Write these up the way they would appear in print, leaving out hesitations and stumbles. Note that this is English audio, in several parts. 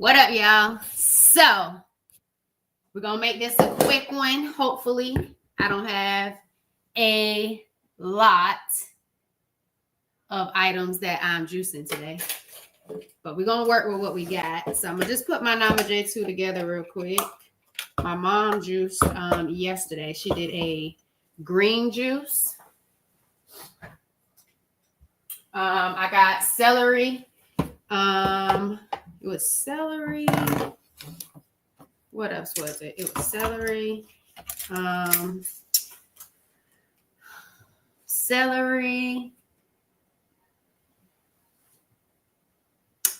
What up, y'all? So, we're going to make this a quick one. Hopefully, I don't have a lot of items that I'm juicing today. But we're going to work with what we got. So, I'm going to just put my Nama J2 together real quick. My mom juiced yesterday. She did a green juice. I got celery. It was celery. What else was it? It was celery. Celery.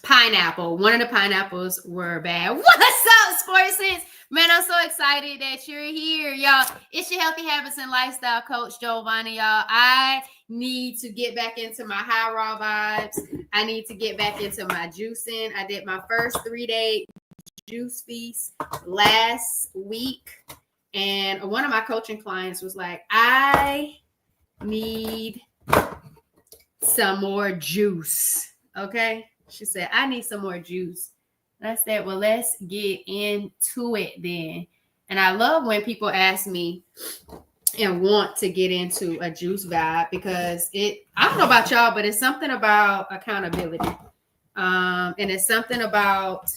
Pineapple. One of the pineapples were bad. What's up, Sports Sense? Man, I'm so excited that you're here, y'all. It's your Healthy Habits and Lifestyle Coach, Giovanni, y'all. I need to get back into my high raw vibes. I need to get back into my juicing. I did my first 3-day juice feast last week. And one of my coaching clients was like, I need some more juice. Okay? She said, I need some more juice. And I said, well, let's get into it then. And I love when people ask me and want to get into a juice vibe because I don't know about y'all, but it's something about accountability. And it's something about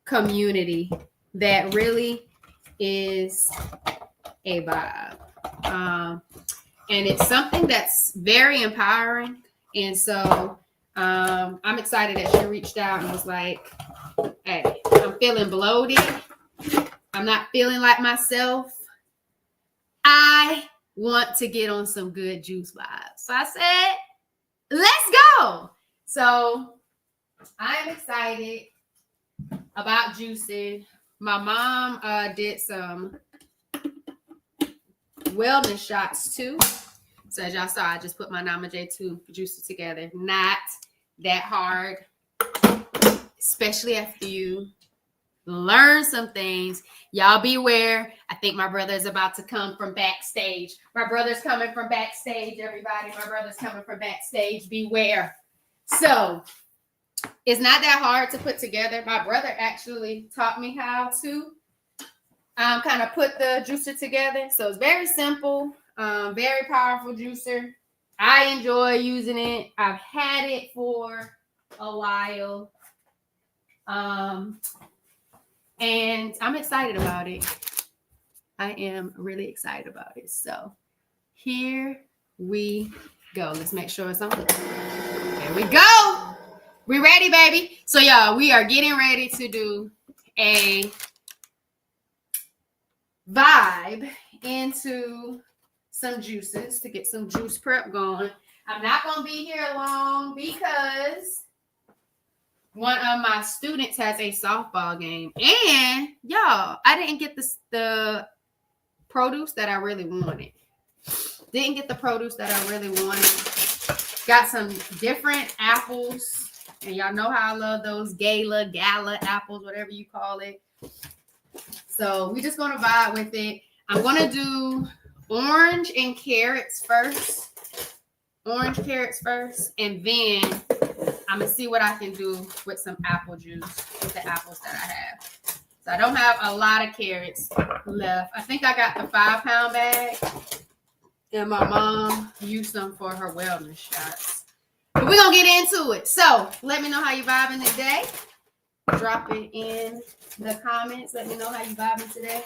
community that really is a vibe. And it's something that's very empowering. And so I'm excited that she reached out and was like, hey, I'm feeling bloated. I'm not feeling like myself. I want to get on some good juice vibes. So I said, let's go. So I'm excited about juicing. My mom did some wellness shots too. So as y'all saw, I just put my Nama J2 juices together. Not that hard, especially after you learn some things. Y'all beware. I think my brother is about to come from backstage. My brother's coming from backstage, everybody. My brother's coming from backstage. Beware. So it's not that hard to put together. My brother actually taught me how to kind of put the juicer together. So it's very simple, very powerful juicer. I enjoy using it. I've had it for a while. And I'm excited about it. I am really excited about it. So here we go. Let's make sure it's on. There we go. We ready, baby. So y'all, we are getting ready to do a vibe into some juices to get some juice prep going. I'm not going to be here long because one of my students has a softball game. And y'all, I didn't get the produce that I really wanted. Didn't get the produce that I really wanted. Got some different apples. And y'all know how I love those gala apples, whatever you call it. So we're just going to vibe with it. I'm going to do orange and carrots first. Orange carrots first. And then I'm going to see what I can do with some apple juice with the apples that I have. So I don't have a lot of carrots left. I think I got the 5-pound bag. And my mom used them for her wellness shots. But we're going to get into it. So let me know how you're vibing today. Drop it in the comments. Let me know how you're vibing today.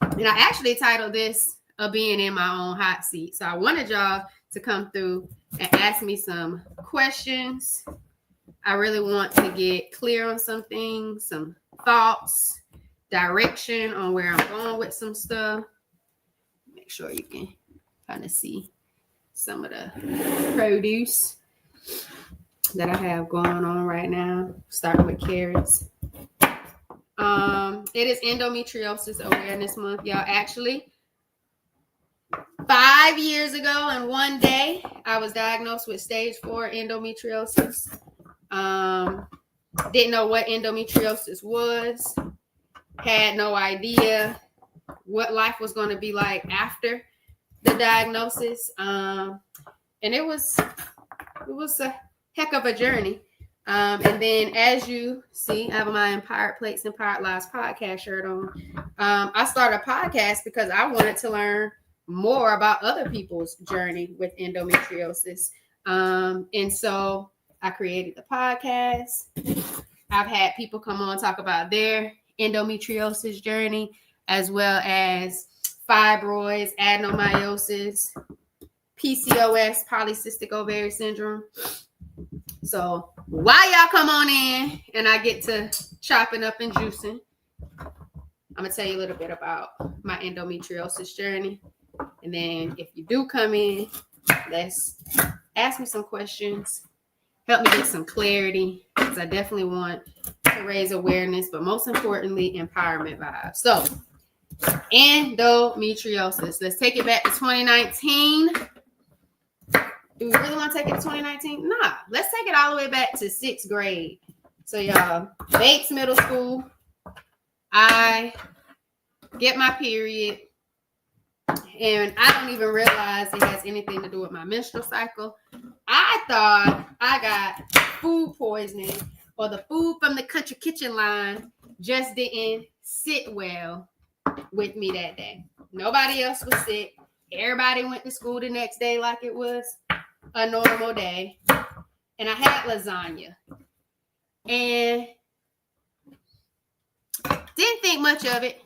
And I actually titled this being in my own hot seat. So I wanted y'all to come through and ask me some questions. I really want to get clear on some things, some thoughts, direction on where I'm going with some stuff. Make sure you can kind of see some of the produce that I have going on right now. Starting with carrots. It is Endometriosis Awareness Month, y'all. Actually, 5 years ago and one day, I was diagnosed with stage 4 endometriosis. Didn't know what endometriosis was. Had no idea what life was going to be like after the diagnosis. And it was a heck of a journey. And then as you see, I have my Empowered Plates, Empowered Lives podcast shirt on. I started a podcast because I wanted to learn more about other people's journey with endometriosis. And so I created the podcast. I've had people come on talk about their endometriosis journey, as well as fibroids, adenomyosis, PCOS, polycystic ovary syndrome. So while y'all come on in and I get to chopping up and juicing, I'm going to tell you a little bit about my endometriosis journey. And then if you do come in, let's ask me some questions. Help me get some clarity, because I definitely want to raise awareness, but most importantly, empowerment vibes. So endometriosis. Let's take it back to 2019. Do we really want to take it to 2019? Nah, let's take it all the way back to 6th grade. So y'all, Bates Middle School, I get my period, and I don't even realize it has anything to do with my menstrual cycle. I thought I got food poisoning, or the food from the country kitchen line just didn't sit well with me that day. Nobody else was sick. Everybody went to school the next day like it was a normal day. And I had lasagna. And didn't think much of it.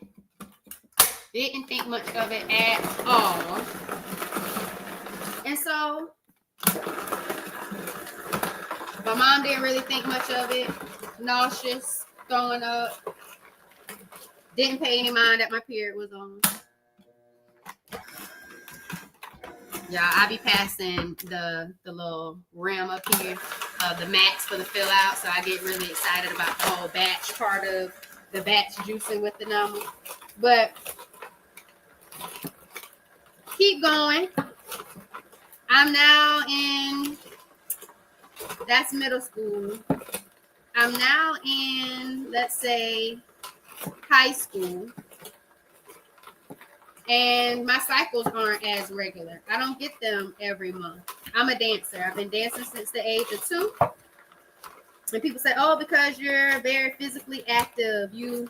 Didn't think much of it at all. And so my mom didn't really think much of it. Nauseous, throwing up. Didn't pay any mind that my period was on. Yeah, I be passing the little rim up here, the mats for the fill out. So I get really excited about the whole batch part of the batch juicing with the number. But keep going. I'm now in, that's middle school. I'm now in, let's say, high school. And my cycles aren't as regular. I don't get them every month. I'm a dancer. I've been dancing since the age of 2. And people say, oh, because you're very physically active, you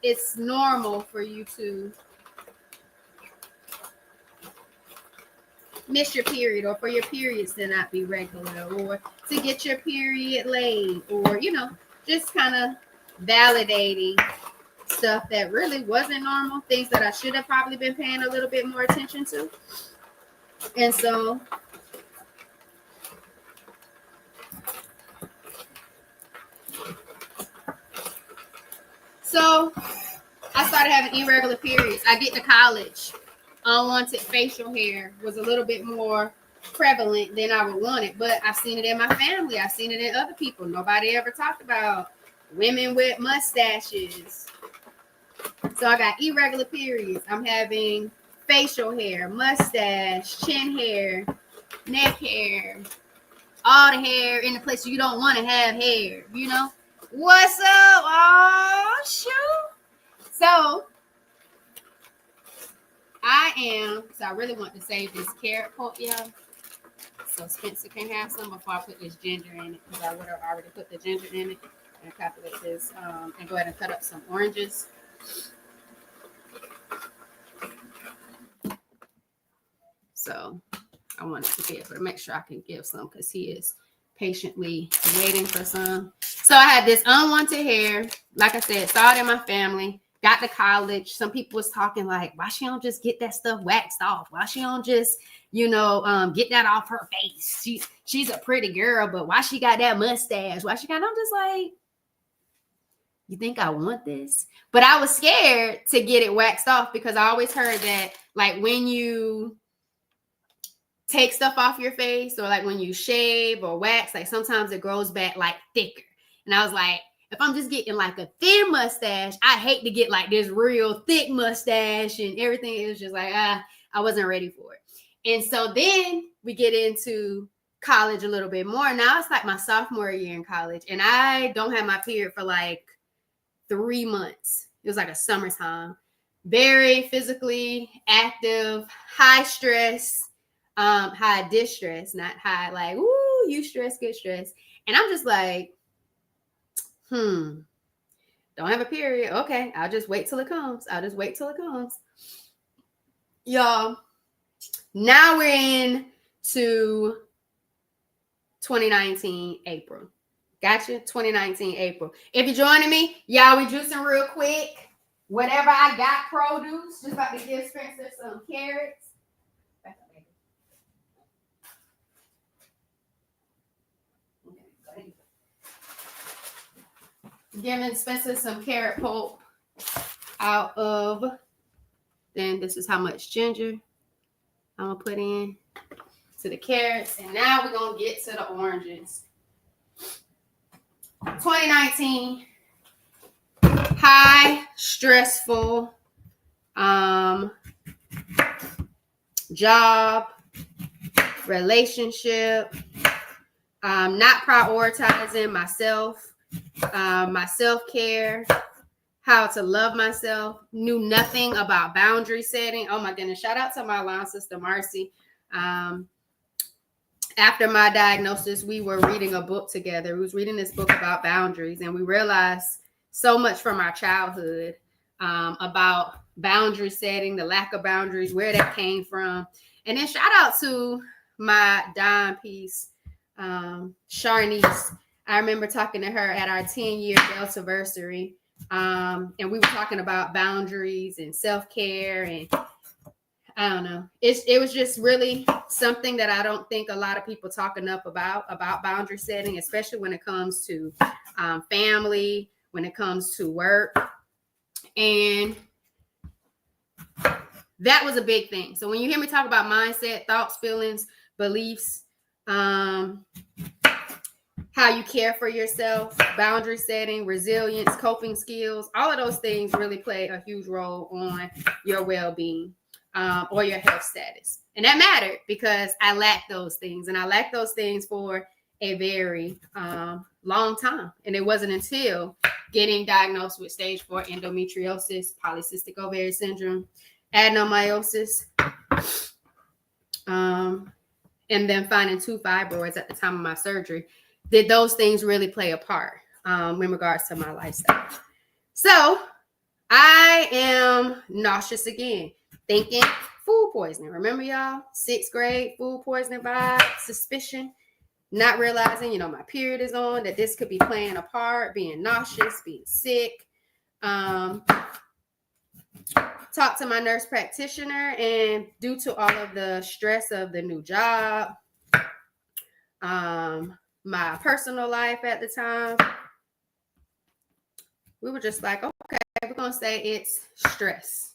it's normal for you to miss your period, or for your periods to not be regular, or to get your period late, or, you know, just kind of validating stuff that really wasn't normal, things that I should have probably been paying a little bit more attention to. And so I started having irregular periods. I get to college. Unwanted facial hair was a little bit more prevalent than I would want it, but I've seen it in my family. I've seen it in other people. Nobody ever talked about women with mustaches. So I got irregular periods. I'm having facial hair, mustache, chin hair, neck hair, all the hair in the place you don't want to have hair, you know? What's up? Oh, shoot. So I really want to save this carrot pulp, y'all. So Spencer can have some before I put this ginger in it, because I would have already put the ginger in it. And calculate this and go ahead and cut up some oranges. So I wanted to be able to make sure I can give some, because he is patiently waiting for some. So I had this unwanted hair. Like I said, started in my family. Got to college. Some people was talking like, why she don't just get that stuff waxed off? Why she don't just, get that off her face? She's a pretty girl, but why she got that mustache? Why she got? I'm just like, you think I want this? But I was scared to get it waxed off, because I always heard that, like, when you take stuff off your face, or like when you shave or wax, like sometimes it grows back like thicker. And I was like, if I'm just getting like a thin mustache, I hate to get like this real thick mustache and everything. It was just like, I wasn't ready for it. And so then we get into college a little bit more. Now it's like my sophomore year in college, and I don't have my period for like 3 months. It was like a summertime. Very physically active, high stress, high distress, not high like, ooh, you stress, good stress. And I'm just like, don't have a period. Okay, I'll just wait till it comes. Y'all, now we're into 2019 April. Gotcha? 2019 April. If you're joining me, y'all, we juicing real quick. Whatever I got produce, just about to give Spencer some carrots. Giving Spencer some carrot pulp out of, then this is how much ginger I'm gonna put in to the carrots. And now we're gonna get to the oranges. 2019, high, stressful, job, relationship, not prioritizing myself, my self-care, how to love myself, knew nothing about boundary setting. Oh my goodness, shout out to my line sister, Marcy. After my diagnosis, we were reading a book together. We was reading this book about boundaries, and we realized so much from our childhood about boundary setting, the lack of boundaries, where that came from. And then shout out to my dime piece, Sharnice. I remember talking to her at our 10-year Deltaversary, and we were talking about boundaries and self-care, and I don't know. It was just really something that I don't think a lot of people talk enough about boundary setting, especially when it comes to family, when it comes to work. And that was a big thing. So when you hear me talk about mindset, thoughts, feelings, beliefs, how you care for yourself, boundary setting, resilience, coping skills, all of those things really play a huge role on your well-being or your health status. And that mattered because I lacked those things. And I lacked those things for a very long time. And it wasn't until getting diagnosed with stage 4 endometriosis, polycystic ovarian syndrome, adenomyosis, and then finding 2 fibroids at the time of my surgery, did those things really play a part in regards to my lifestyle. So I am nauseous again, thinking food poisoning. Remember, y'all, 6th grade food poisoning vibe, suspicion, not realizing, my period is on, that this could be playing a part, being nauseous, being sick. Talked to my nurse practitioner, and due to all of the stress of the new job, my personal life at the time, we were just like, okay, we're going to say it's stress,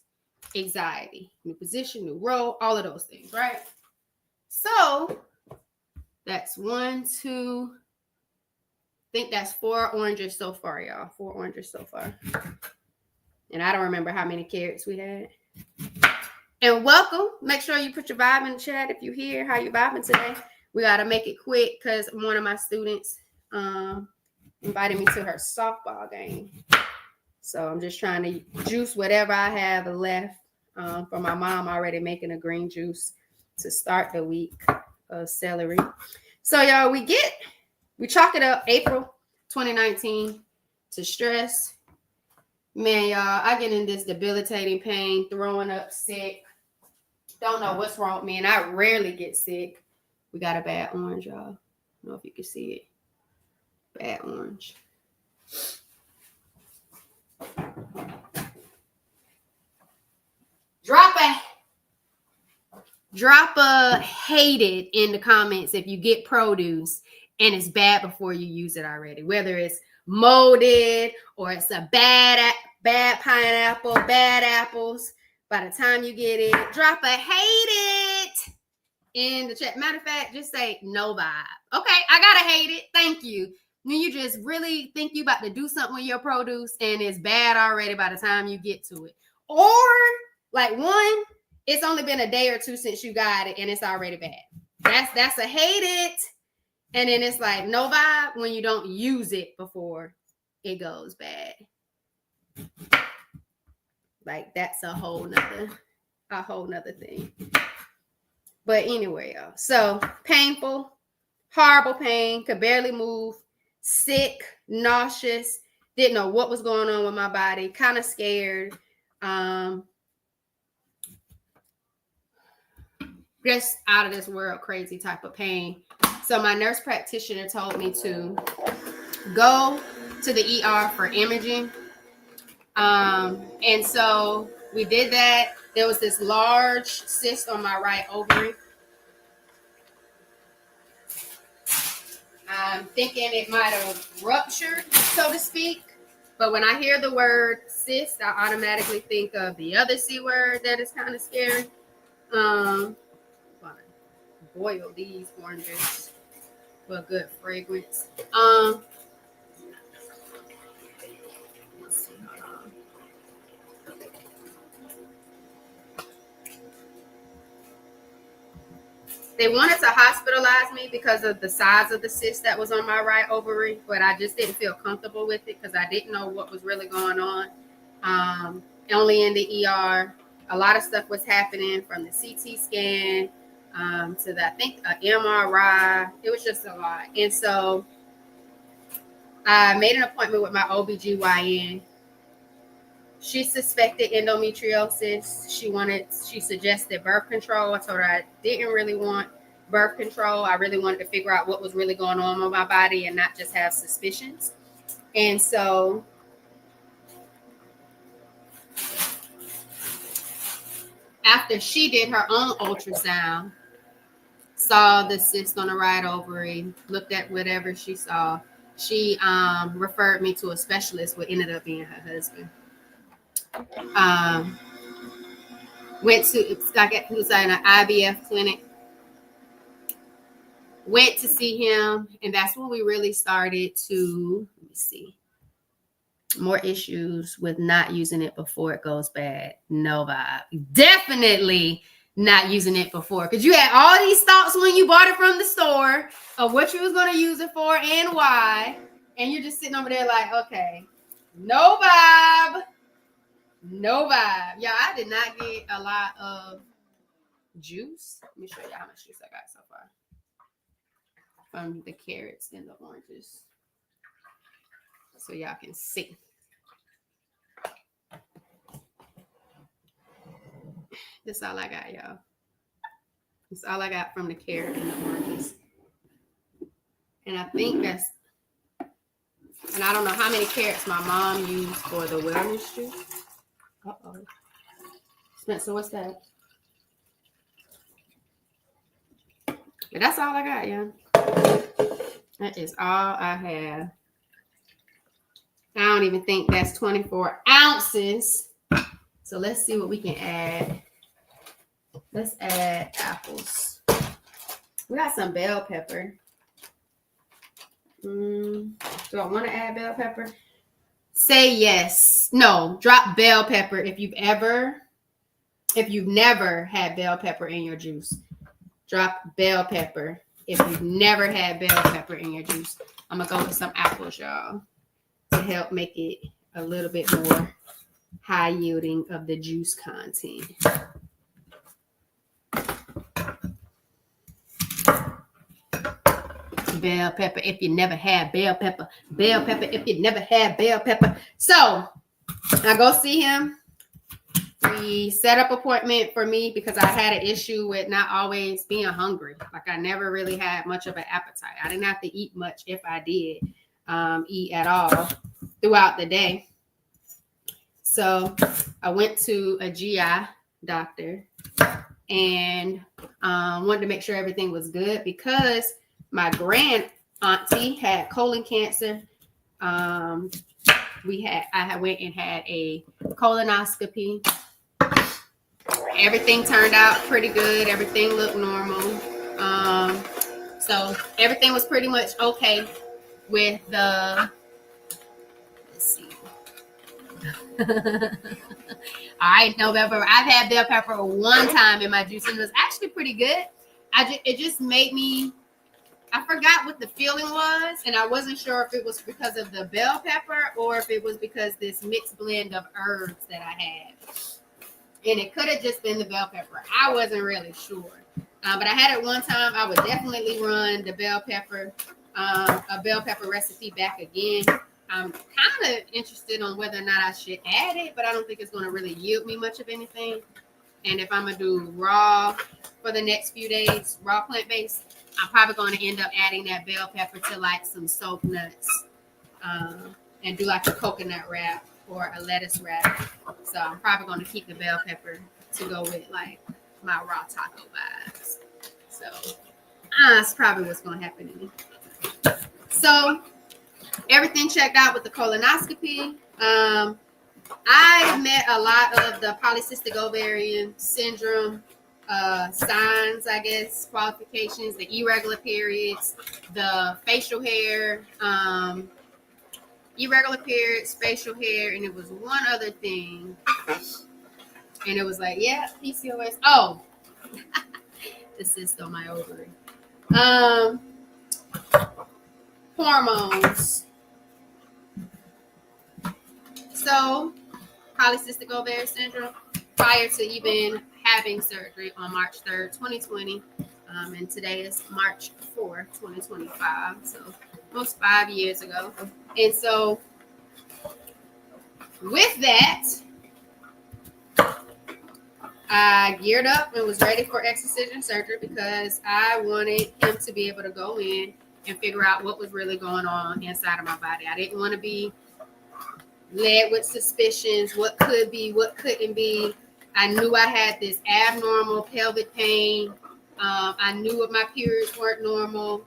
anxiety, new position, new role, all of those things, right? So that's 1, 2, I think that's 4 oranges so far, y'all. 4 oranges so far. And I don't remember how many carrots we had. And welcome. Make sure you put your vibe in the chat if you hear how you vibing today. We got to make it quick because one of my students invited me to her softball game. So I'm just trying to juice whatever I have left for my mom already making a green juice to start the week of celery. So y'all, we chalk it up April 2019 to stress. Man, y'all, I get in this debilitating pain, throwing up, sick. Don't know what's wrong with me, and I rarely get sick. We got a bad orange, y'all. I don't know if you can see it. Bad orange. Drop a hated in the comments if you get produce and it's bad before you use it already. Whether it's molded or it's a bad pineapple, bad apples. By the time you get it, drop a hate it in the chat. Matter of fact, just say no vibe. Okay, I gotta hate it. Thank you. When you just really think you about to do something with your produce and it's bad already by the time you get to it. Or like one, it's only been a day or two since you got it and it's already bad. That's a hate it. And then it's like no vibe when you don't use it before it goes bad. Like that's a whole nother thing. But anyway, y'all. So painful, horrible pain, could barely move, sick, nauseous, didn't know what was going on with my body, kind of scared. Just out of this world crazy type of pain. So my nurse practitioner told me to go to the ER for imaging. And so we did that. There was this large cyst on my right ovary. I'm thinking it might have ruptured, so to speak. But when I hear the word cyst, I automatically think of the other C word that is kind of scary. Boil these oranges for a good fragrance. Let's see, hold on. They wanted to hospitalize me because of the size of the cyst that was on my right ovary, but I just didn't feel comfortable with it because I didn't know what was really going on. Only in the ER. A lot of stuff was happening from the CT scan to the, I think, MRI. It was just a lot. And so I made an appointment with my OBGYN. She suspected endometriosis. She suggested birth control. I told her I didn't really want birth control. I really wanted to figure out what was really going on with my body and not just have suspicions. And so after she did her own ultrasound, saw the cyst on the right ovary, looked at whatever she saw, she referred me to a specialist, what ended up being her husband. Went to, he was at an IVF clinic, went to see him, and that's when we really started to, let me see, more issues with not using it before it goes bad. No vibe. Definitely not using it before, because you had all these thoughts when you bought it from the store of what you was going to use it for and why, and you're just sitting over there like, okay, no vibe. No vibe. Yeah, I did not get a lot of juice. Let me show you how much juice I got so far from the carrots and the oranges, so y'all can see. That's all I got, y'all. That's all I got from the carrot and the oranges. And I think that's, and I don't know how many carrots my mom used for the wellness juice. Uh-oh. Spencer, what's that? But that's all I got, y'all. That is all I have. I don't even think that's 24 ounces. So let's see what we can add. Let's add apples. We got some bell pepper. Do I want to add bell pepper? Say yes. No, drop bell pepper if you've never had bell pepper in your juice. Drop bell pepper if you've never had bell pepper in your juice. I'm going to go with some apples, y'all, to help make it a little bit more high yielding of the juice content. Bell pepper if you never had bell pepper. Bell pepper if you never had bell pepper. So I go see him. We set up an appointment for me because I had an issue with not always being hungry. Like I never really had much of an appetite. I didn't have to eat much if I did eat at all throughout the day. So I went to a GI doctor and wanted to make sure everything was good because my grand auntie had colon cancer. I went and had a colonoscopy. Everything turned out pretty good. Everything looked normal. So everything was pretty much okay with the, let's see. All right, no pepper. I've had bell pepper one time in my juice and it was actually pretty good. It just made me, I forgot what the feeling was, and I wasn't sure if it was because of the bell pepper or if it was because this mixed blend of herbs that I had. And it could have just been the bell pepper. I wasn't really sure. But I had it one time. I would definitely run the bell pepper, a bell pepper recipe back again. I'm kind of interested on whether or not I should add it, but I don't think it's going to really yield me much of anything. And if I'm going to do raw for the next few days, raw plant-based, I'm probably going to end up adding that bell pepper to like some soap nuts and do like a coconut wrap or a lettuce wrap. So I'm probably going to keep the bell pepper to go with like my raw taco vibes. So that's probably what's going to happen to me. So everything checked out with the colonoscopy. I met a lot of the polycystic ovarian syndrome signs, I guess, qualifications, the irregular periods, the facial hair, irregular periods, facial hair, and it was one other thing. And it was like, yeah, PCOS. Oh, the cyst on my ovary. Hormones. So, polycystic ovarian syndrome, prior to even having surgery on March 3rd, 2020. And today is March 4th, 2025. So, almost 5 years ago. And so, with that, I geared up and was ready for excision surgery because I wanted him to be able to go in and figure out what was really going on inside of my body. I didn't want to be led with suspicions, what could be, what couldn't be. I knew I had this abnormal pelvic pain. I knew my periods weren't normal.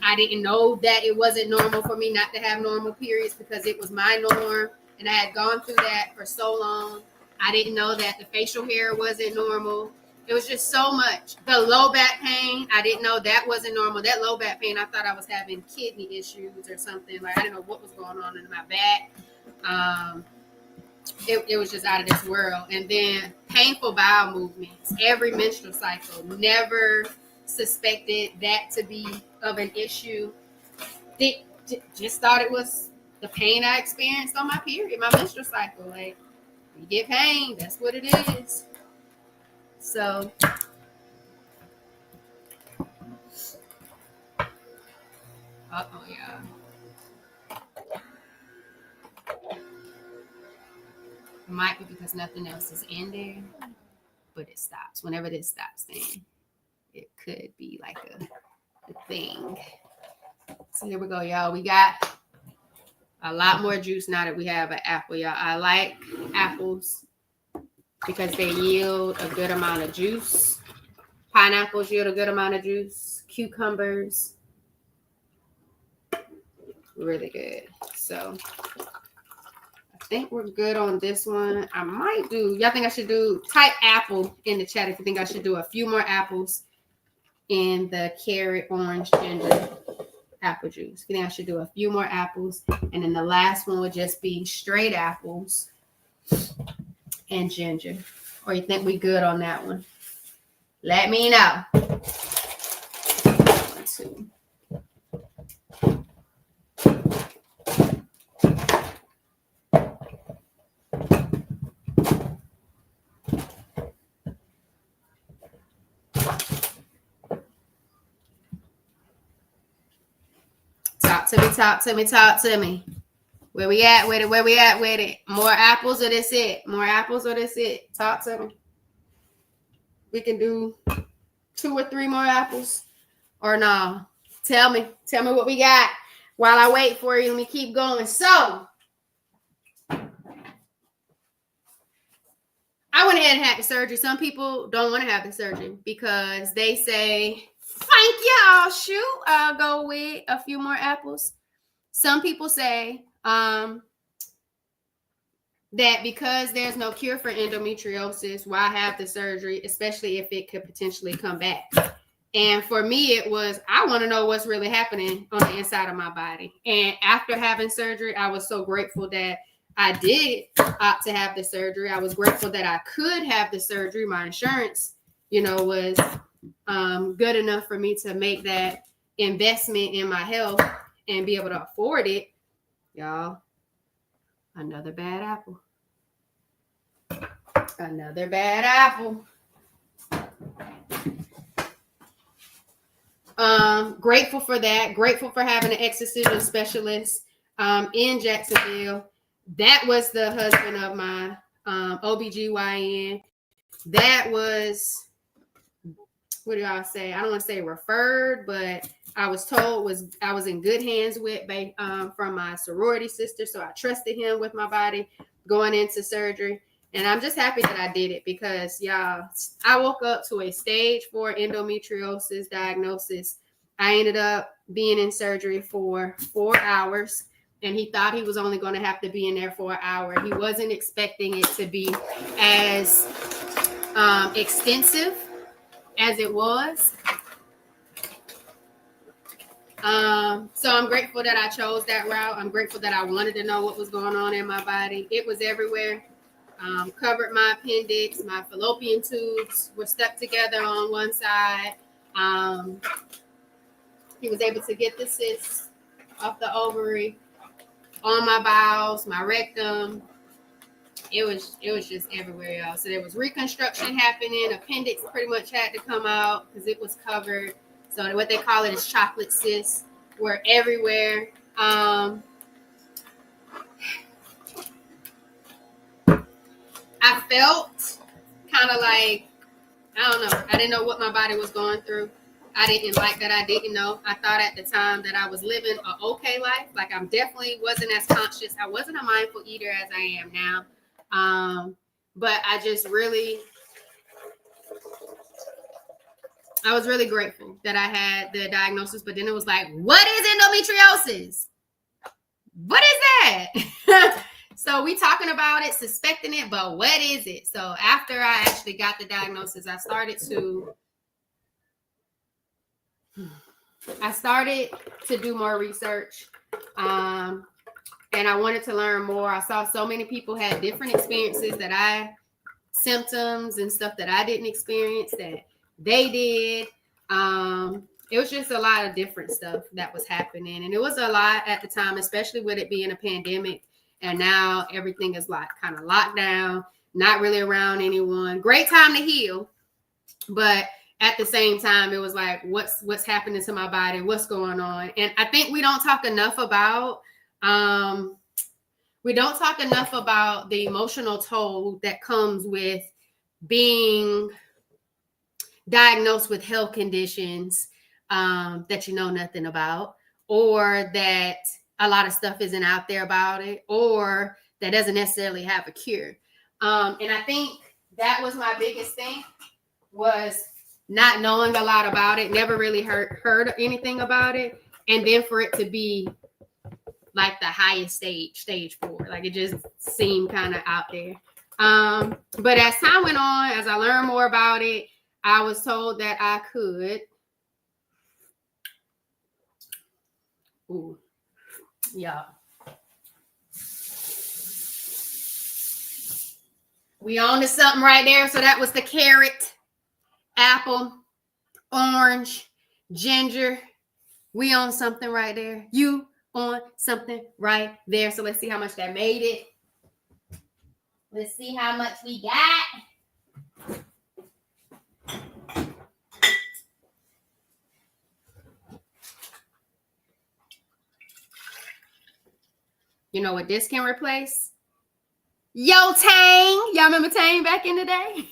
I didn't know that it wasn't normal for me not to have normal periods because it was my norm. And I had gone through that for so long. I didn't know that the facial hair wasn't normal. It was just so much. The low back pain, I didn't know that wasn't normal. That low back pain, I thought I was having kidney issues or something. Like I didn't know what was going on in my back. It was just out of this world. And then painful bowel movements every menstrual cycle. Never suspected that to be of an issue. Just thought it was the pain I experienced on my period, my menstrual cycle. Like, you get pain, that's what it is. So, yeah. It might be because nothing else is in there, but it stops. Whenever this stops, then it could be like a thing. So here we go, y'all. We got a lot more juice now that we have an apple, y'all. I like apples because they yield a good amount of juice. Pineapples yield a good amount of juice. Cucumbers, really good. So I think we're good on this one. I might do, y'all think I should do, type apple in the chat if you think I should do a few more apples in the carrot, orange, ginger apple juice. I think I should do a few more apples. And then the last one would just be straight apples and ginger. Or you think we good on that one? Let me know. 1, 2. Talk to me. Where we at with it? More apples or this it? Talk to me. We can do 2 or 3 more apples or no? Tell me what we got while I wait for you. Let me keep going. So I went ahead and had the surgery. Some people don't want to have the surgery because they say, thank y'all, shoot, I'll go with a few more apples. Some people say that because there's no cure for endometriosis, why have the surgery, especially if it could potentially come back. And for me, it was, I want to know what's really happening on the inside of my body. And after having surgery, I was so grateful that I did opt to have the surgery. I was grateful that I could have the surgery. My insurance, was good enough for me to make that investment in my health and be able to afford it. Y'all, another bad apple. Grateful for that. Grateful for having an excision specialist in Jacksonville. That was the husband of my OBGYN. That was, what do y'all say? I don't want to say referred, but I was told I was in good hands with from my sorority sister. So I trusted him with my body going into surgery. And I'm just happy that I did it because, y'all, I woke up to a stage 4 endometriosis diagnosis. I ended up being in surgery for 4 hours, and he thought he was only going to have to be in there for an hour. He wasn't expecting it to be as extensive as it was. So I'm grateful that I chose that route. I'm grateful that I wanted to know what was going on in my body. It was everywhere. Covered my appendix. My fallopian tubes were stuck together on one side. He was able to get the cyst off the ovary on my bowels, my rectum. It was just everywhere, y'all. So there was reconstruction happening. Appendix pretty much had to come out because it was covered. So what they call it is chocolate cysts were everywhere. I felt kind of like, I don't know. I didn't know what my body was going through. I didn't like that I didn't know. I thought at the time that I was living an okay life. Like I definitely wasn't as conscious. I wasn't a mindful eater as I am now. But I was really grateful that I had the diagnosis. But then it was like, what is endometriosis? What is that? So we talking about it, suspecting it, but what is it? So after I actually got the diagnosis, I started to do more research. And I wanted to learn more. I saw so many people had different experiences symptoms and stuff that I didn't experience that they did. It was just a lot of different stuff that was happening. And it was a lot at the time, especially with it being a pandemic. And now everything is kind of locked down, not really around anyone. Great time to heal. But at the same time, it was like, what's happening to my body? What's going on? And I think we don't talk enough about the emotional toll that comes with being diagnosed with health conditions that you know nothing about, or that a lot of stuff isn't out there about it, or that doesn't necessarily have a cure. And I think that was my biggest thing, was not knowing a lot about it, never really heard anything about it. And then for it to be like the highest stage 4, like it just seemed kind of out there. But as time went on, as I learned more about it, I was told that I could. Ooh, yeah. We on to something right there. So that was the carrot, apple, orange, ginger. We on something right there. You on something right there. So let's see how much that made it. Let's see how much we got. You know what this can replace? Yo, Tang. Y'all remember Tang back in the day?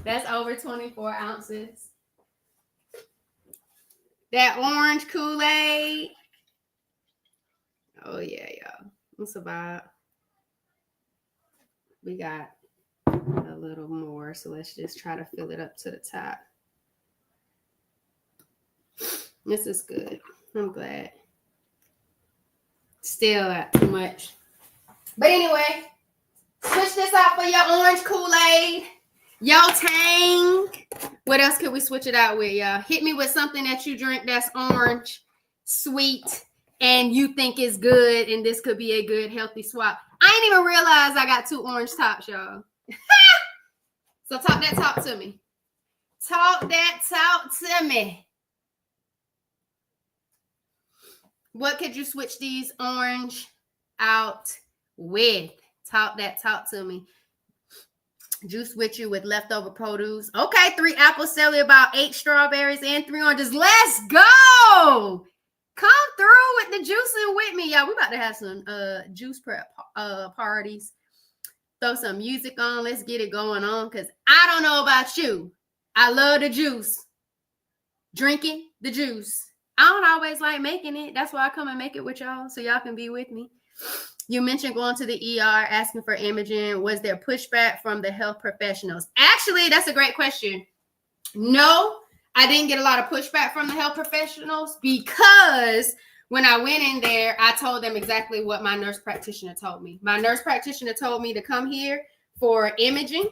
That's over 24 ounces. That orange Kool-Aid. Oh, yeah, y'all. It's about, we got a little more. So let's just try to fill it up to the top. This is good. I'm glad. Still not too much. But anyway, switch this out for your orange Kool-Aid. Yo, Tang. What else could we switch it out with, y'all? Hit me with something that you drink that's orange, sweet, and you think is good, and this could be a good, healthy swap. I didn't even realize I got 2 orange tops, y'all. So talk that talk to me. Talk that talk to me. What could you switch these orange out with? Talk that talk to me. Juice with you with leftover produce. Okay, 3 apples, celery, about 8 strawberries, and 3 oranges. Let's go. Come through with the juicing with me, y'all. We about to have some juice prep parties. Throw some music on. Let's get it going on. Because I don't know about you. I love the juice. Drinking the juice. I don't always like making it. That's why I come and make it with y'all, so y'all can be with me. You mentioned going to the ER, asking for imaging. Was there pushback from the health professionals? Actually, that's a great question. No, I didn't get a lot of pushback from the health professionals because when I went in there, I told them exactly what my nurse practitioner told me. My nurse practitioner told me to come here for imaging.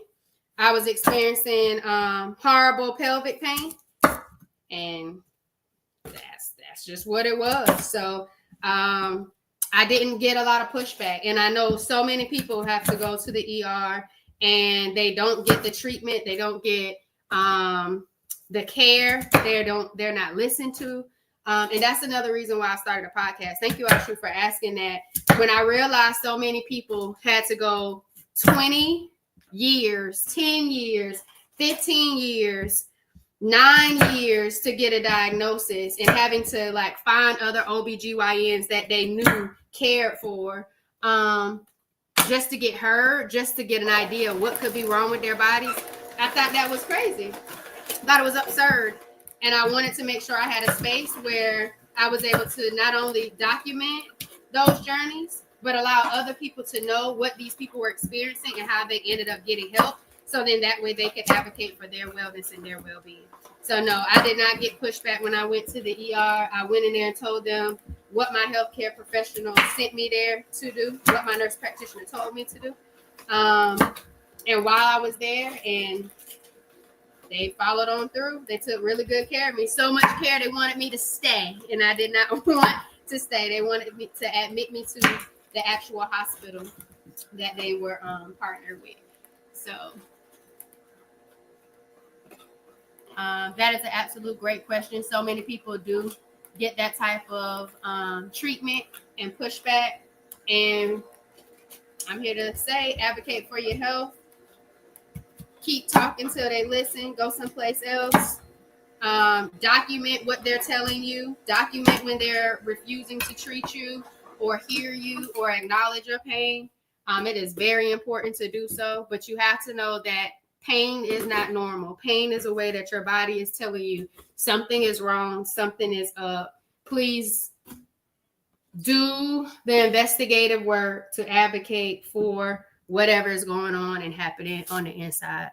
I was experiencing horrible pelvic pain, and that's just what it was. So I didn't get a lot of pushback. And I know so many people have to go to the ER and they don't get the treatment. They don't get the care. They're not listened to. And that's another reason why I started a podcast. Thank you, Ashu, for asking that. When I realized so many people had to go 20 years, 10 years, 15 years, 9 years to get a diagnosis, and having to like find other OBGYNs that they knew cared for, just to get heard, just to get an idea of what could be wrong with their bodies. I thought that was crazy. I thought it was absurd. And I wanted to make sure I had a space where I was able to not only document those journeys, but allow other people to know what these people were experiencing and how they ended up getting help. So then that way they could advocate for their wellness and their well-being. So no, I did not get pushback when I went to the ER. I went in there and told them what my healthcare professional sent me there to do, what my nurse practitioner told me to do. And while I was there, and they followed on through, they took really good care of me. So much care, they wanted me to stay, and I did not want to stay. They wanted me to admit me to the actual hospital that they were partnered with. So that is an absolute great question. So many people do get that type of treatment and pushback. And I'm here to say, advocate for your health. Keep talking till they listen. Go someplace else. Document what they're telling you. Document when they're refusing to treat you or hear you or acknowledge your pain. It is very important to do so, but you have to know that pain is not normal. Pain is a way that your body is telling you something is wrong, something is up. Please do the investigative work to advocate for whatever is going on and happening on the inside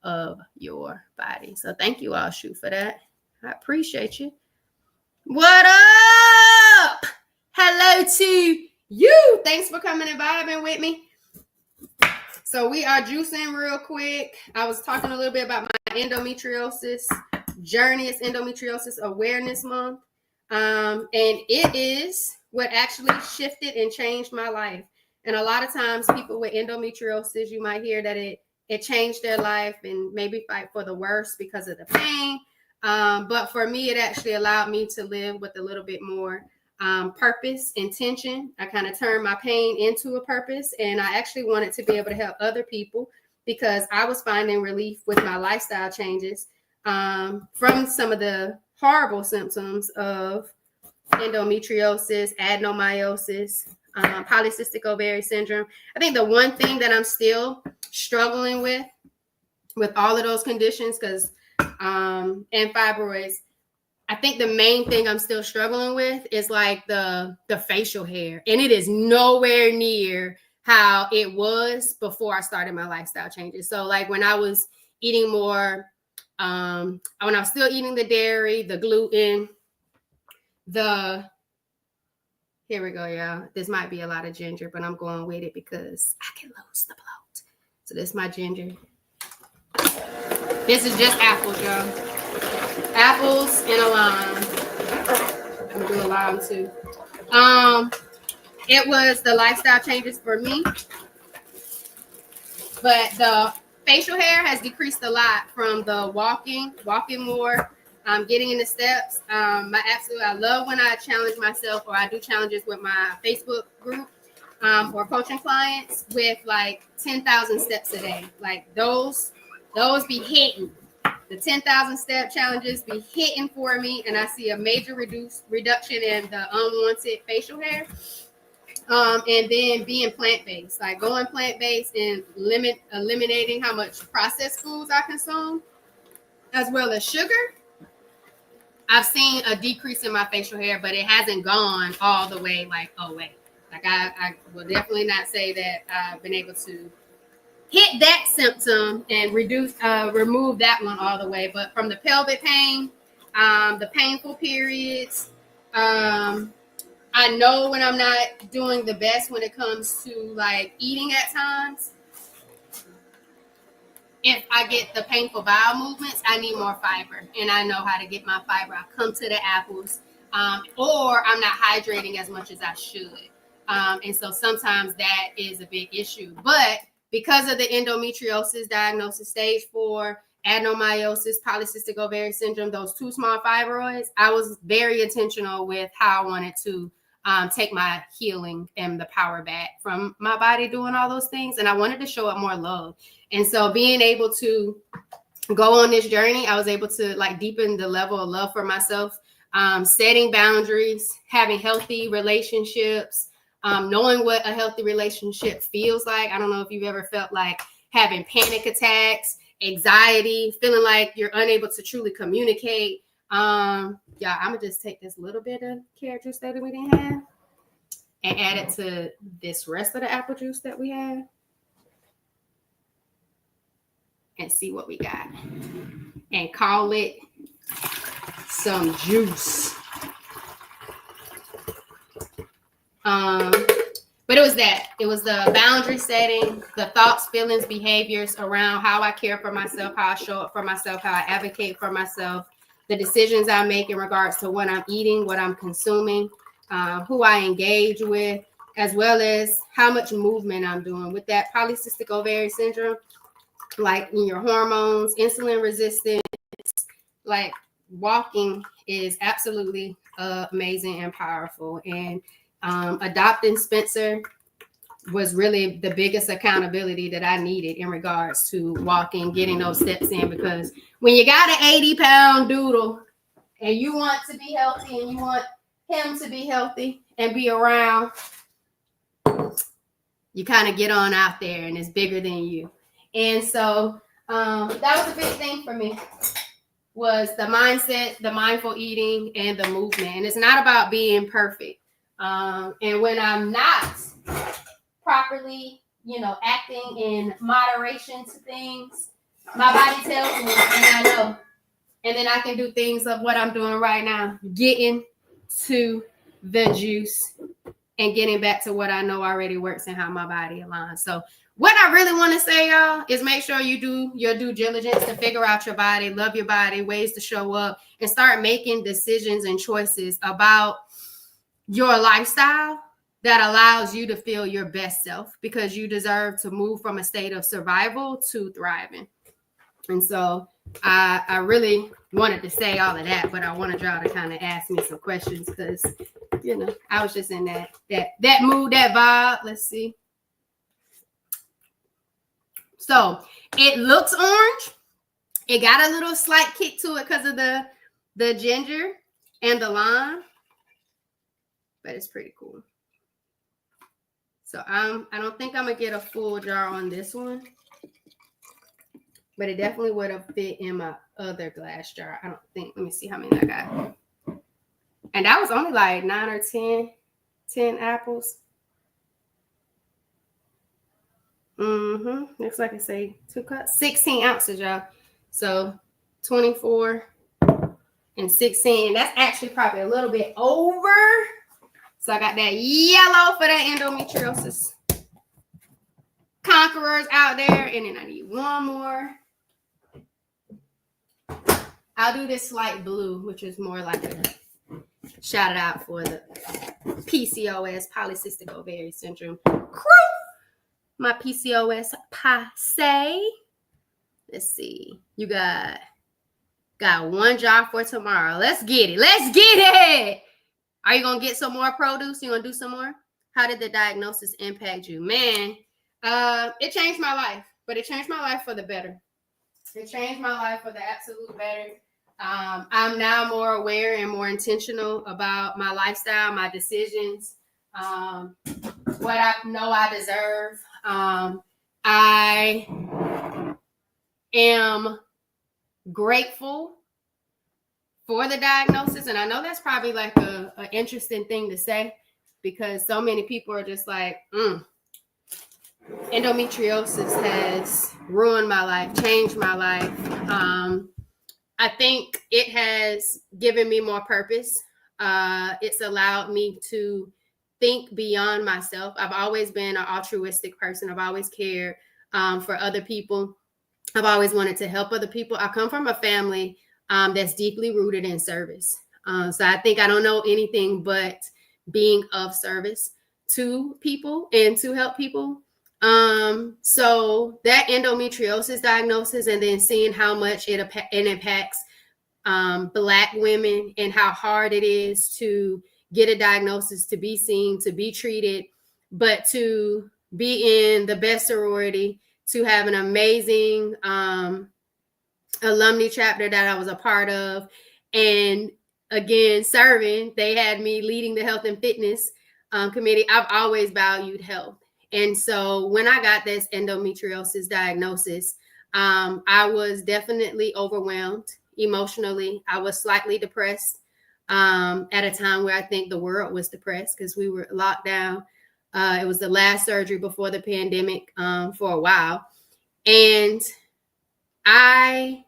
of your body. So thank you, Ashu, for that. I appreciate you. What up? Hello to you. Thanks for coming and vibing with me. So we are juicing real quick. I was talking a little bit about my endometriosis journey. It's Endometriosis Awareness Month. And it is what actually shifted and changed my life. And a lot of times people with endometriosis, you might hear that it changed their life and maybe fight for the worse because of the pain. But for me, it actually allowed me to live with a little bit more purpose, intention. I kind of turned my pain into a purpose, and I actually wanted to be able to help other people because I was finding relief with my lifestyle changes from some of the horrible symptoms of endometriosis, adenomyosis, polycystic ovary syndrome. I think the one thing that I'm still struggling with all of those conditions, and fibroids, I think the main thing I'm still struggling with is like the facial hair. And it is nowhere near how it was before I started my lifestyle changes. So like when I was eating more, when I was still eating the dairy, the gluten, here we go, y'all. This might be a lot of ginger, but I'm going with it because I can lose the bloat. So this is my ginger. This is just apples, y'all. Apples and a lime. I'm gonna do a lime too. It was the lifestyle changes for me, but the facial hair has decreased a lot from the walking more, getting in the steps. I love when I challenge myself, or I do challenges with my Facebook group. or coaching clients with like 10,000 steps a day. Like those be hitting. The 10,000 step challenges be hitting for me, and I see a major reduction in the unwanted facial hair. And then being plant-based, like going plant-based and eliminating how much processed foods I consume, as well as sugar. I've seen a decrease in my facial hair, but it hasn't gone all the way like away. Like I will definitely not say that I've been able to hit that symptom and remove that one all the way. But from the pelvic pain, the painful periods, I know when I'm not doing the best when it comes to like eating at times. If I get the painful bowel movements, I need more fiber, and I know how to get my fiber. I come to the apples, or I'm not hydrating as much as I should. And so sometimes that is a big issue. But because of the endometriosis diagnosis, stage 4, adenomyosis, polycystic ovarian syndrome, those 2 small fibroids, I was very intentional with how I wanted to take my healing and the power back from my body doing all those things. And I wanted to show it more love. And so being able to go on this journey, I was able to like deepen the level of love for myself, setting boundaries, having healthy relationships, knowing what a healthy relationship feels like. I don't know if you've ever felt like having panic attacks, anxiety, feeling like you're unable to truly communicate. I'm gonna just take this little bit of carrot juice that we didn't have and add it to this rest of the apple juice that we have and see what we got and call it some juice. But it was that. It was the boundary setting, the thoughts, feelings, behaviors around how I care for myself, how I show up for myself, how I advocate for myself, the decisions I make in regards to what I'm eating, what I'm consuming, who I engage with, as well as how much movement I'm doing. With that polycystic ovarian syndrome, like in your hormones, insulin resistance, like walking is absolutely amazing and powerful. And adopting Spencer was really the biggest accountability that I needed in regards to walking, getting those steps in, because when you got an 80-pound doodle and you want to be healthy and you want him to be healthy and be around, you kind of get on out there and it's bigger than you. And so that was a big thing for me, was the mindset, the mindful eating, and the movement. And it's not about being perfect. And when I'm not properly, acting in moderation to things, my body tells me, and I know. And then I can do things of what I'm doing right now, getting to the juice and getting back to what I know already works and how my body aligns. So what I really want to say, y'all, is make sure you do your due diligence to figure out your body, love your body, ways to show up, and start making decisions and choices about your lifestyle that allows you to feel your best self, because you deserve to move from a state of survival to thriving. And so I really wanted to say all of that, but I wanted y'all to kind of ask me some questions because, I was just in that mood, that vibe. Let's see. So it looks orange. It got a little slight kick to it because of the ginger and the lime, but it's pretty cool. So I don't think I'm gonna get a full jar on this one, but it definitely would have fit in my other glass jar. I don't think. Let me see how many I got. And that was only like 9 or 10 apples. Looks like I say 2 cups, 16 ounces, y'all. So 24 and 16. That's actually probably a little bit over. So I got that yellow for that endometriosis conquerors out there. And then I need one more. I'll do this light blue, which is more like a shout it out for the PCOS, polycystic ovarian syndrome. My PCOS passe. Let's see. You got one jar for tomorrow. Let's get it. Let's get it. Are you going to get some more produce? You going to do some more? How did the diagnosis impact you? Man, it changed my life, but it changed my life for the better. It changed my life for the absolute better. I'm now more aware and more intentional about my lifestyle, my decisions, what I know I deserve. I am grateful for the diagnosis. And I know that's probably like an interesting thing to say, because so many people are just like, endometriosis has ruined my life, changed my life. I think it has given me more purpose. It's allowed me to think beyond myself. I've always been an altruistic person. I've always cared for other people. I've always wanted to help other people. I come from a family that's deeply rooted in service. So I think I don't know anything but being of service to people and to help people. So that endometriosis diagnosis, and then seeing how much it impacts Black women and how hard it is to get a diagnosis, to be seen, to be treated, but to be in the best sorority, to have an amazing alumni chapter that I was a part of. And again, serving, they had me leading the health and fitness committee. I've always valued health. And so when I got this endometriosis diagnosis, I was definitely overwhelmed emotionally. I was slightly depressed at a time where I think the world was depressed because we were locked down. It was the last surgery before the pandemic for a while. And I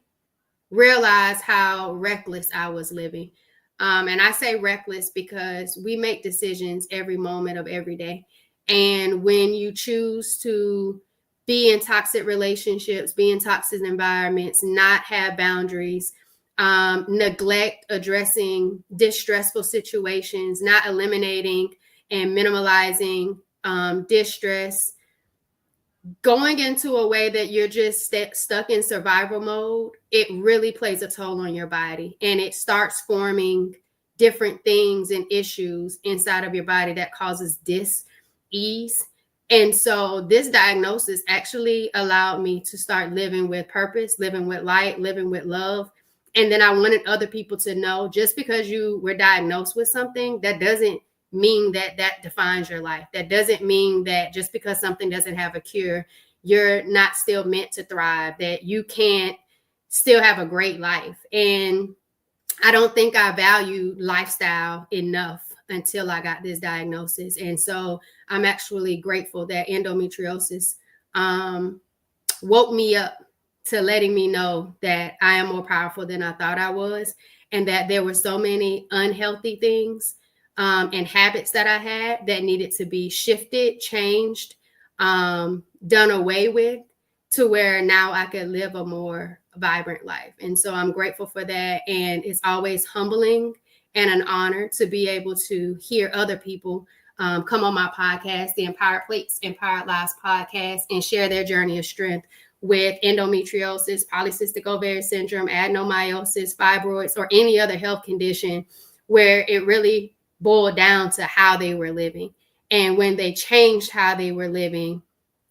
realized how reckless I was living. And I say reckless because we make decisions every moment of every day. And when you choose to be in toxic relationships, be in toxic environments, not have boundaries, neglect addressing distressful situations, not eliminating and minimalizing distress, going into a way that you're just stuck in survival mode, it really plays a toll on your body. And it starts forming different things and issues inside of your body that causes dis-ease. And so this diagnosis actually allowed me to start living with purpose, living with light, living with love. And then I wanted other people to know, just because you were diagnosed with something, that doesn't mean that that defines your life. That doesn't mean that just because something doesn't have a cure, you're not still meant to thrive, that you can't still have a great life. And I don't think I valued lifestyle enough until I got this diagnosis. And so I'm actually grateful that endometriosis woke me up to letting me know that I am more powerful than I thought I was, and that there were so many unhealthy things and habits that I had that needed to be shifted, changed, done away with, to where now I could live a more vibrant life. And so I'm grateful for that. And it's always humbling and an honor to be able to hear other people come on my podcast, the Empowered Plates, Empowered Lives podcast, and share their journey of strength with endometriosis, polycystic ovarian syndrome, adenomyosis, fibroids, or any other health condition where it really boiled down to how they were living. And when they changed how they were living,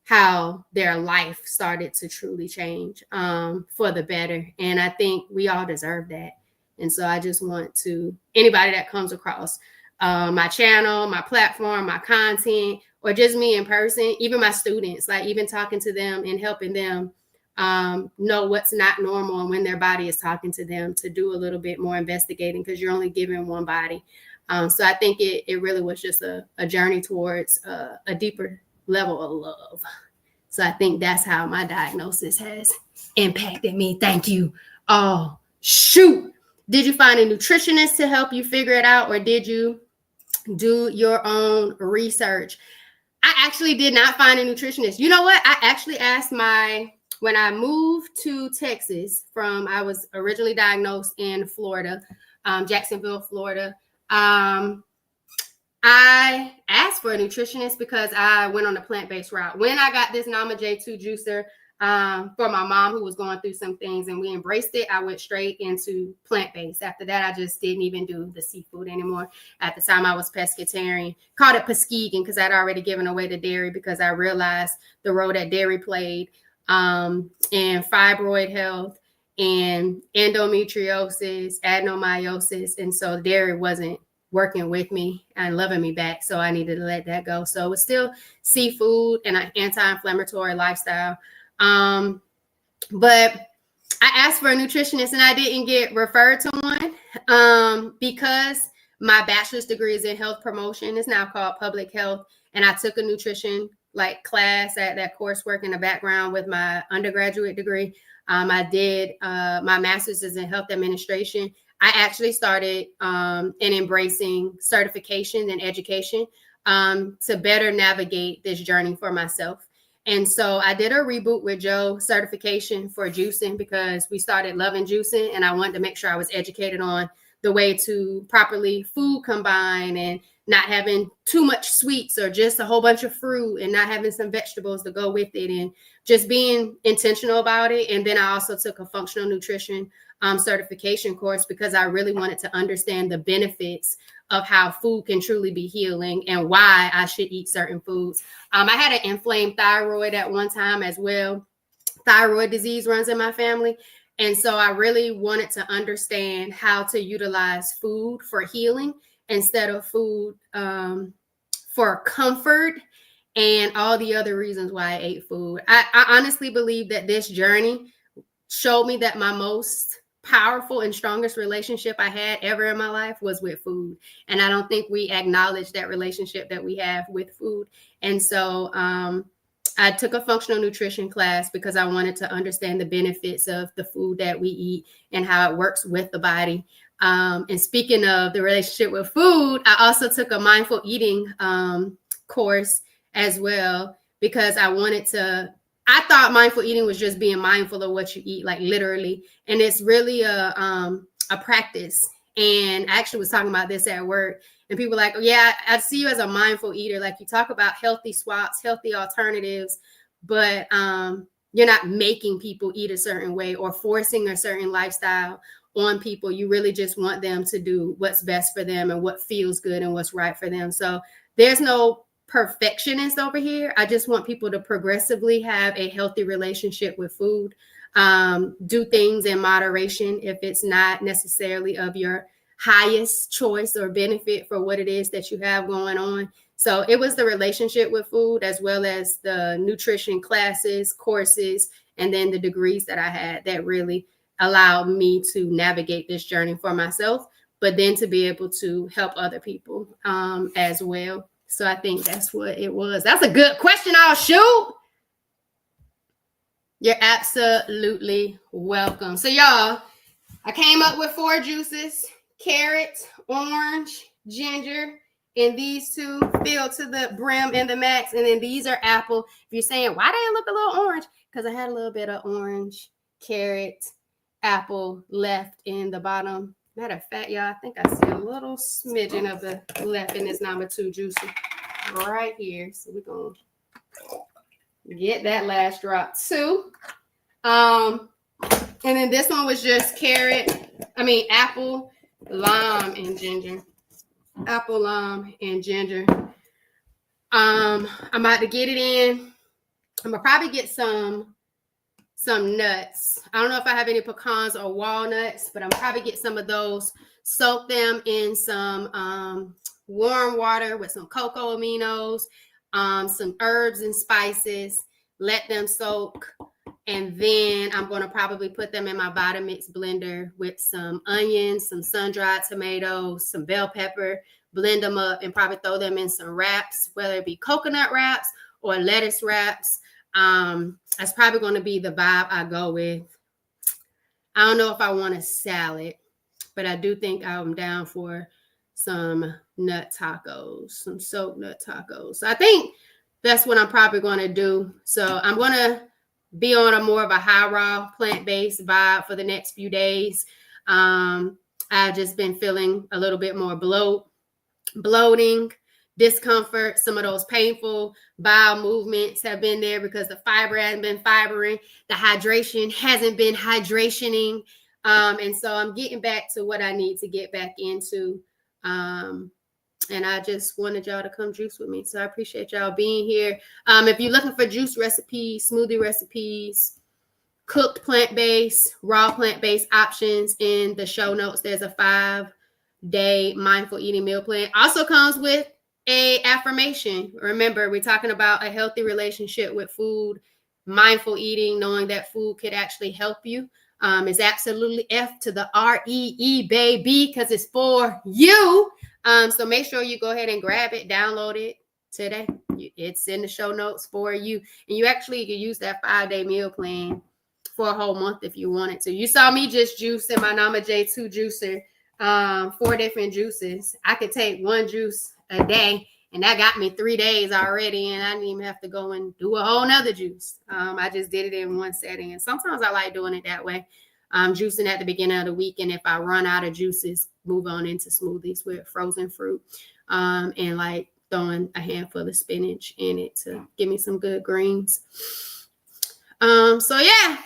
how their life started to truly change for the better. And I think we all deserve that. And so I just want to, anybody that comes across my channel, my platform, my content, or just me in person, even my students, like even talking to them and helping them know what's not normal, and when their body is talking to them, to do a little bit more investigating, because you're only given one body. So I think it really was just a journey towards a deeper level of love. So I think that's how my diagnosis has impacted me. Thank you. Oh, shoot. Did you find a nutritionist to help you figure it out, or did you do your own research? I actually did not find a nutritionist. You know what? I actually asked when I moved to Texas I was originally diagnosed in Florida, Jacksonville, Florida. I asked for a nutritionist because I went on a plant-based route. When I got this Nama J2 juicer, for my mom who was going through some things, and we embraced it. I went straight into plant-based. After that, I just didn't even do the seafood anymore. At the time, I was pescatarian. Called it Peskegan because I'd already given away the dairy because I realized the role that dairy played in fibroid health and endometriosis, adenomyosis. And so dairy wasn't working with me and loving me back. So I needed to let that go. So it's still seafood and an anti-inflammatory lifestyle. But I asked for a nutritionist and I didn't get referred to one because my bachelor's degree is in health promotion. It's now called public health. And I took a nutrition class at that coursework in the background with my undergraduate degree. I did my master's is in health administration. I actually started in embracing certification and education to better navigate this journey for myself. And so I did a Reboot with Joe certification for juicing because we started loving juicing and I wanted to make sure I was educated on the way to properly food combine and not having too much sweets or just a whole bunch of fruit and not having some vegetables to go with it and just being intentional about it. And then I also took a functional nutrition certification course because I really wanted to understand the benefits of how food can truly be healing and why I should eat certain foods. I had an inflamed thyroid at one time as well. Thyroid disease runs in my family. And so I really wanted to understand how to utilize food for healing instead of food for comfort and all the other reasons why I ate food. I honestly believe that this journey showed me that my most powerful and strongest relationship I had ever in my life was with food. And I don't think we acknowledge that relationship that we have with food. And so I took a functional nutrition class because I wanted to understand the benefits of the food that we eat and how it works with the body. And speaking of the relationship with food, I also took a mindful eating course as well because I thought mindful eating was just being mindful of what you eat, like literally. And it's really a practice. And I actually was talking about this at work. And people were like, oh, yeah, I see you as a mindful eater. Like you talk about healthy swaps, healthy alternatives, but you're not making people eat a certain way or forcing a certain lifestyle on people. You really just want them to do what's best for them and what feels good and what's right for them. So there's no perfectionist over here. I just want people to progressively have a healthy relationship with food, do things in moderation if it's not necessarily of your highest choice or benefit for what it is that you have going on. So it was the relationship with food as well as the nutrition classes, courses, and then the degrees that I had that really allowed me to navigate this journey for myself, but then to be able to help other people as well. So I think that's what it was. That's a good question. I'll shoot. You're absolutely welcome. So y'all, I came up with 4 juices: carrot, orange, ginger, and these 2 filled to the brim and the max. And then these are apple. If you're saying, why do it look a little orange? Because I had a little bit of orange, carrot, apple left in the bottom. Matter of fact, y'all, I think I see a little smidgen of the left in this number 2 juicy right here. So we're going to get that last drop too. And then this one was just apple, lime, and ginger. Apple, lime, and ginger. I'm about to get it in. I'm going to probably get some nuts. I don't know if I have any pecans or walnuts, but I'm probably get some of those, soak them in some warm water with some cocoa aminos, some herbs and spices, let them soak. And then I'm going to probably put them in my Vitamix blender with some onions, some sun-dried tomatoes, some bell pepper, blend them up and probably throw them in some wraps, whether it be coconut wraps or lettuce wraps. That's probably going to be the vibe I go with. I don't know if I want a salad, but I do think I'm down for some nut tacos, some soaked nut tacos. So I think that's what I'm probably going to do. So I'm going to be on a more of a high raw plant-based vibe for the next few days. I've just been feeling a little bit more bloating, discomfort, some of those painful bowel movements have been there because the fiber hasn't been fibering, the hydration hasn't been hydrationing. And so I'm getting back to what I need to get back into. And I just wanted y'all to come juice with me. So I appreciate y'all being here. If you're looking for juice recipes, smoothie recipes, cooked plant-based, raw plant-based options, in the show notes, there's a 5-day mindful eating meal plan. Also comes with a affirmation. Remember, we're talking about a healthy relationship with food, mindful eating, knowing that food could actually help you. Is absolutely F to the REE, baby, because it's for you. So make sure you go ahead and grab it, download it today. It's in the show notes for you. And you actually can use that 5-day meal plan for a whole month if you wanted to. You saw me just juicing my Nama J2 juicer, 4 different juices. I could take one juice a day, and that got me 3 days already, and I didn't even have to go and do a whole nother juice. I just did it in one setting, and sometimes I like doing it that way. Juicing at the beginning of the week, and if I run out of juices, move on into smoothies with frozen fruit, and like throwing a handful of spinach in it to give me some good greens. So yeah,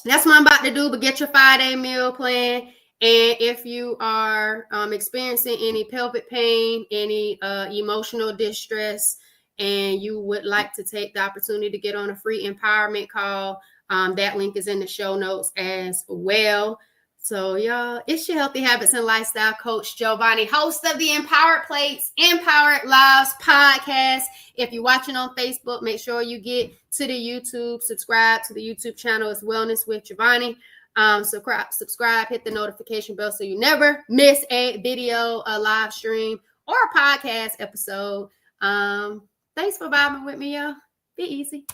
that's what I'm about to do. But get your 5-day meal plan. And if you are experiencing any pelvic pain, any emotional distress, and you would like to take the opportunity to get on a free empowerment call, that link is in the show notes as well. So y'all, it's your Healthy Habits and Lifestyle Coach Giovanni, host of the Empowered Plates, Empowered Lives podcast. If you're watching on Facebook, make sure you get to the YouTube, subscribe to the YouTube channel. It's Wellness with Giovanni. Subscribe, hit the notification bell so you never miss a video, a live stream, or a podcast episode. Thanks for vibing with me, y'all. Be easy.